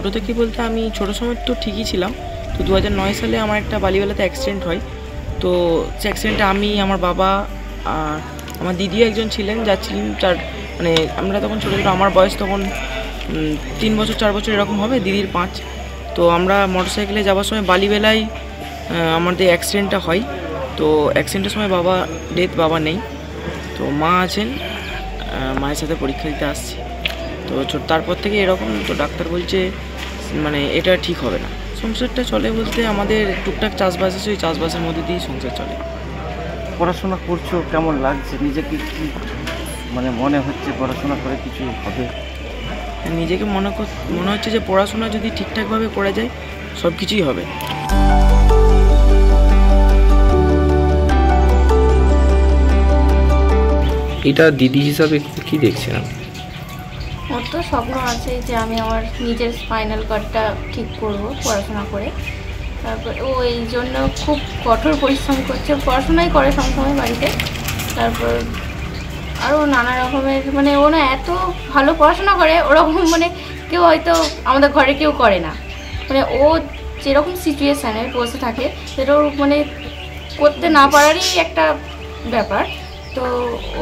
ছোটো থেকে বলতে আমি ছোটো সময় তো ঠিকই ছিলাম। তো 2009 সালে আমার একটা বালিবেলাতে অ্যাক্সিডেন্ট হয়। তো সে অ্যাক্সিডেন্টে আমি, আমার বাবা আর আমার দিদিও একজন ছিলেন, যাচ্ছিলেন চার, মানে আমরা তখন ছোটো ছোটো, আমার বয়স তখন 3 বছর 4 বছর এরকম হবে, দিদির 5। তো আমরা মোটরসাইকেলে যাওয়ার সময় বালিবেলায় আমাদের অ্যাক্সিডেন্টটা হয়। তো অ্যাক্সিডেন্টের সময় বাবা ডেথ, বাবা নেই। তো মা আছেন, মায়ের সাথে পরীক্ষা দিতে আসছি। তো তারপর থেকে এরকম, তো ডাক্তার বলছে মানে এটা ঠিক হবে না। সংসারটা চলে বলতে আমাদের টুকটাক চাষবাস আছে, ওই চাষবাসের মধ্যে দিয়েই সংসার চলে। পড়াশোনা করছো, কেমন লাগছে নিজেকে? কি মানে মনে হচ্ছে পড়াশোনা করে কিছু হবে? নিজেকে মনে হচ্ছে যে পড়াশোনা যদি ঠিকঠাকভাবে করা যায় সব কিছুই হবে। এটা দিদি হিসাবে কি দেখছেন? ওর তো স্বপ্ন আছে যে আমি আমার নিজের স্পাইনাল কর্ডটা ঠিক করব পড়াশোনা করে। তারপর ও এই জন্য খুব কঠোর পরিশ্রম করছে, পড়াশোনাই করে সবসময় বাড়িতে। তারপর আরও নানা রকমের, মানে ও না এত ভালো পড়াশোনা করে, ওরকম মানে কেউ হয়তো আমাদের ঘরে কেউ করে না। মানে ও যেরকম সিচুয়েশানে বসে থাকে সেটাও মানে করতে না পারারই একটা ব্যাপার। তো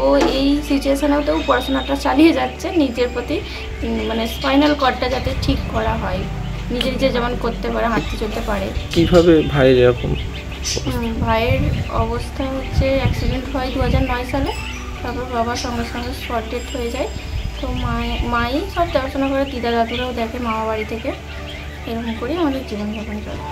ও এই সিচুয়েশানেও তো পড়াশোনাটা চালিয়ে যাচ্ছে নিজের প্রতি, মানে স্পাইনাল কর্ডটা যাতে ঠিক করা হয়, নিজে নিজে যেমন করতে পারে, হাঁটতে চলতে পারে। কিভাবে ভাইয়ের এরকম? ভাইয়ের অবস্থা হচ্ছে অ্যাক্সিডেন্ট হয় 2009 সালে। তারপর বাবার সঙ্গে সঙ্গে শর্ট ডেথ হয়ে যায়। তো মাই সব দেখাশোনা করে, দিদা দাদুরাও দেখে মামা বাড়ি থেকে। এরকম করেই আমাদের জীবনযাপন চলে।